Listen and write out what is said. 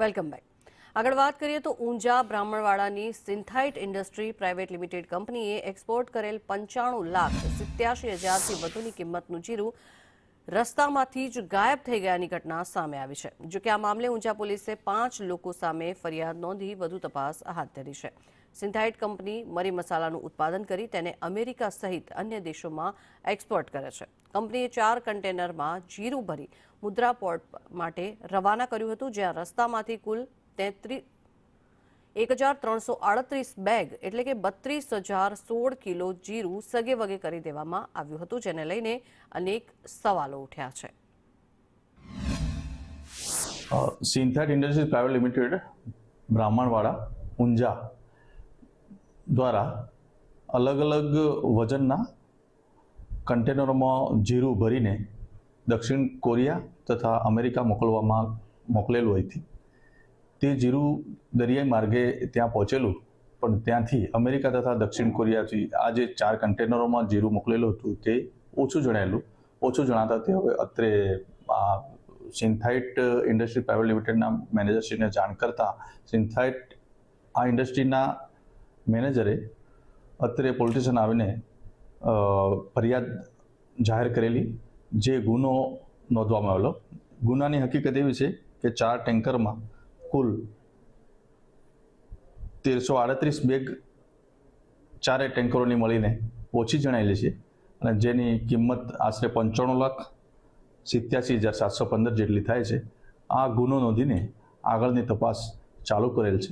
Welcome back. આગળ વાત કરીએ તો ઊંઝા બ્રાહ્મણવાડાની સિન્થાઇટ ઇન્ડસ્ટ્રી પ્રાઇવેટ લિમિટેડ કંપનીએ એક્સપોર્ટ કરેલ 95,87,000થી વધુની કિંમતનું જીરું રસ્તામાંથી જ ગાયબ થઈ ગયાની ઘટના સામે આવી છે. જોકે આ મામલે ઊંઝા પોલીસે 5 લોકો સામે ફરિયાદ નોંધી વધુ તપાસ હાથ ધરી છે. સિન્થાઇટ કંપની મરી મસાલાનું ઉત્પાદન કરી તેને અમેરિકા સહિત અન્ય દેશોમાં એક્સપોર્ટ કરે છે. કંપનીએ 4 કન્ટેનરમાં જીરું ભરી મુદ્રા પોર્ટ માટે રવાના કર્યું હતું, જ્યાં રસ્તામાંથી કુલ 1,338 બેગ એટલે કે 32,016 કિલો જીરું સગે વગે કરી દેવામાં આવ્યું હતું, જેને લઈને અનેક સવાલો ઉઠ્યા છે. Synthite Industries Private Limited Brahmanwada Unjha દ્વારા અલગ અલગ વજનના કન્ટેનરોમાં જીરું ભરીને દક્ષિણ કોરિયા તથા અમેરિકા મોકલેલું હોયથી તે જીરું દરિયાઈ માર્ગે ત્યાં પહોંચેલું, પણ ત્યાંથી અમેરિકા તથા દક્ષિણ કોરિયાથી આ જે 4 કન્ટેનરોમાં જીરું મોકલેલું હતું તે ઓછું જણાતા તે હવે અત્રે સિન્થાઇટ ઇન્ડસ્ટ્રી પ્રાઇવેટ લિમિટેડના મેનેજરશ્રીને જાણ કરતા સિન્થાઇટ આ ઇન્ડસ્ટ્રીના મેનેજરે અત્રે પોલીસ સ્ટેશન આવીને ફરિયાદ જાહેર કરેલી, જે ગુનો નોંધવામાં આવેલો. ગુનાની હકીકત એવી છે કે 4 ટેન્કરમાં કુલ 1,338 બેગ 4 ટેન્કરોની મળીને ઓછી જણાયેલી છે અને જેની કિંમત આશરે 95,87,715 જેટલી થાય છે. આ ગુનો નોંધીને આગળની તપાસ ચાલુ કરેલ છે.